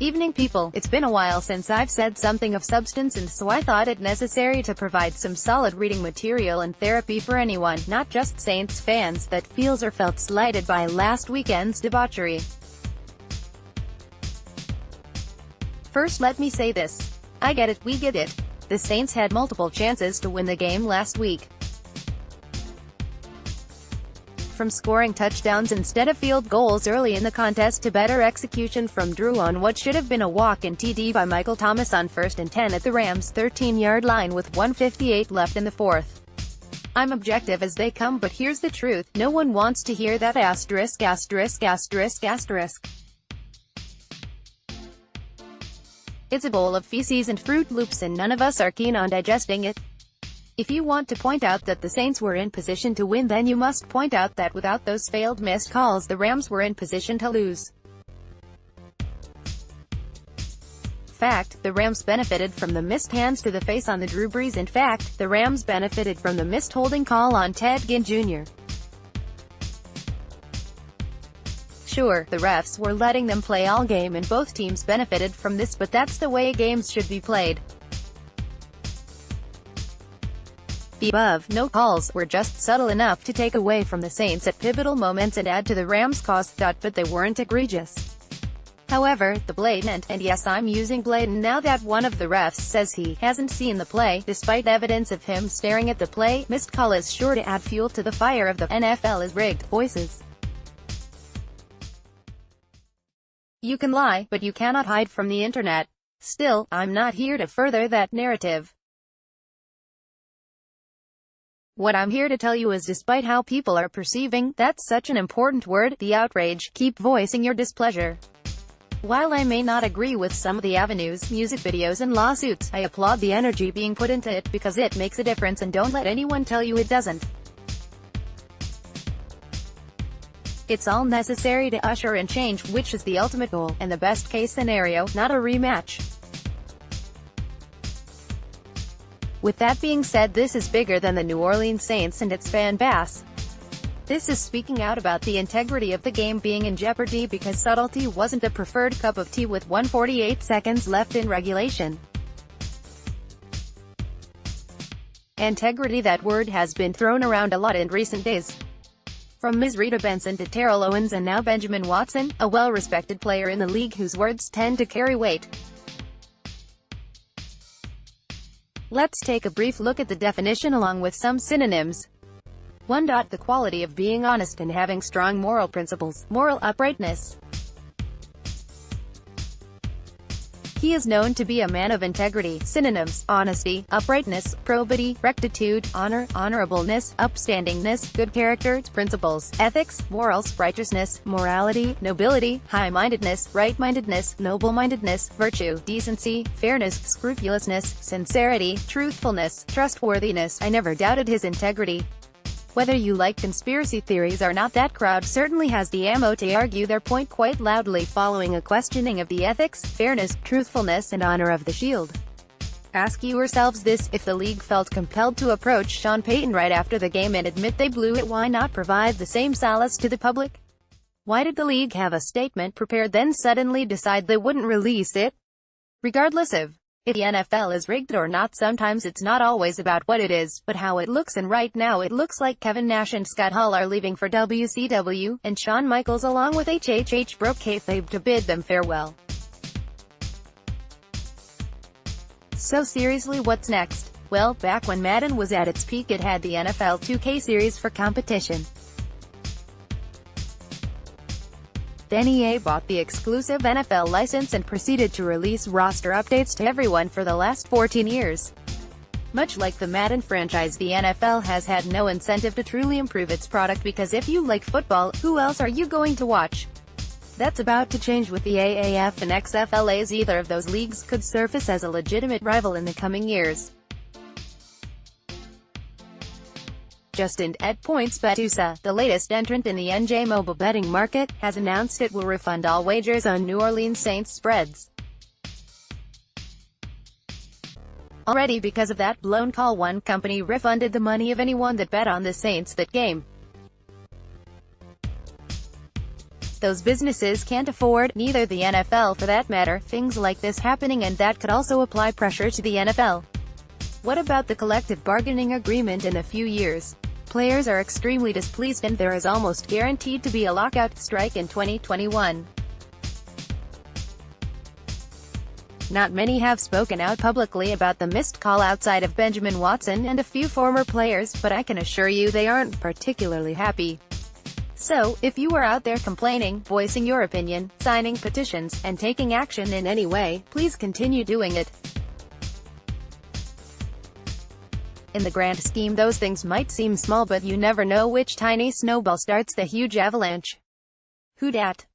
Evening people, it's been a while since I've said something of substance, and so I thought it necessary to provide some solid reading material and therapy for anyone, not just Saints fans, that feels or felt slighted by last weekend's debauchery. First, let me say this. I get it, we get it. The Saints had multiple chances to win the game last week. From scoring touchdowns instead of field goals early in the contest to better execution from Drew on what should have been a walk-in TD by Michael Thoma on 1st and 10 at the Rams' 13-yard line with 1:58 left in the fourth. I'm objective as they come, but here's the truth. No one wants to hear that asterisk. It's a bowl of feces and Fruit Loops, and none of us are keen on digesting it. If you want to point out that the Saints were in position to win, then you must point out that without those failed missed calls, the Rams were in position to lose. Fact, the Rams benefited from the missed hands to the face on the Drew Brees. In fact, the Rams benefited from the missed holding call on Ted Ginn Jr. Sure, the refs were letting them play all game and both teams benefited from this, but that's the way games should be played. The above no calls were just subtle enough to take away from the Saints at pivotal moments and add to the Rams' cost, but they weren't egregious. However, the blatant, and yes, I'm using blatant now that one of the refs says he hasn't seen the play, despite evidence of him staring at the play, missed call is sure to add fuel to the fire of the NFL is rigged voices. You can lie, but you cannot hide from the internet. Still, I'm not here to further that narrative. What I'm here to tell you is, despite how people are perceiving, that's such an important word, the outrage, keep voicing your displeasure. While I may not agree with some of the avenues, music videos and lawsuits, I applaud the energy being put into it because it makes a difference, and don't let anyone tell you it doesn't. It's all necessary to usher in change, which is the ultimate goal, and the best case scenario, not a rematch. With that being said, this is bigger than the New Orleans Saints and its fan base. This is speaking out about the integrity of the game being in jeopardy because subtlety wasn't a preferred cup of tea with 1:48 seconds left in regulation. Integrity, that word has been thrown around a lot in recent days. From Ms. Rita Benson to Terrell Owens and now Benjamin Watson, a well-respected player in the league whose words tend to carry weight. Let's take a brief look at the definition along with some synonyms. 1. The quality of being honest and having strong moral principles, moral uprightness. He is known to be a man of integrity. Synonyms: honesty, uprightness, probity, rectitude, honor, honorableness, upstandingness, good character, principles, ethics, morals, righteousness, morality, nobility, high-mindedness, right-mindedness, noble-mindedness, virtue, decency, fairness, scrupulousness, sincerity, truthfulness, trustworthiness. I never doubted his integrity. Whether you like conspiracy theories or not, that crowd certainly has the ammo to argue their point quite loudly following a questioning of the ethics, fairness, truthfulness and honor of the Shield. Ask yourselves this: if the league felt compelled to approach Sean Payton right after the game and admit they blew it, why not provide the same solace to the public? Why did the league have a statement prepared then suddenly decide they wouldn't release it? Regardless of if the NFL is rigged or not, sometimes it's not always about what it is, but how it looks, and right now it looks like Kevin Nash and Scott Hall are leaving for WCW, and Shawn Michaels along with HHH broke kayfabe to bid them farewell. So seriously, what's next? Well, back when Madden was at its peak, it had the NFL 2K series for competition. Then EA bought the exclusive NFL license and proceeded to release roster updates to everyone for the last 14 years. Much like the Madden franchise, the NFL has had no incentive to truly improve its product, because if you like football, who else are you going to watch? That's about to change with the AAF and XFL, as either of those leagues could surface as a legitimate rival in the coming years. Justin at PointsBet, the latest entrant in the NJ mobile betting market, has announced it will refund all wagers on New Orleans Saints spreads. Already, because of that blown call, one company refunded the money of anyone that bet on the Saints that game. those businesses can't afford, neither the NFL for that matter, things like this happening, and that could also apply pressure to the NFL. What about the collective bargaining agreement in a few years? Players are extremely displeased and there is almost guaranteed to be a lockout strike in 2021. Not many have spoken out publicly about the missed call outside of Benjamin Watson and a few former players, but I can assure you they aren't particularly happy. So, if you are out there complaining, voicing your opinion, signing petitions, and taking action in any way, please continue doing it. In the grand scheme, those things might seem small, but you never know which tiny snowball starts the huge avalanche. Who dat?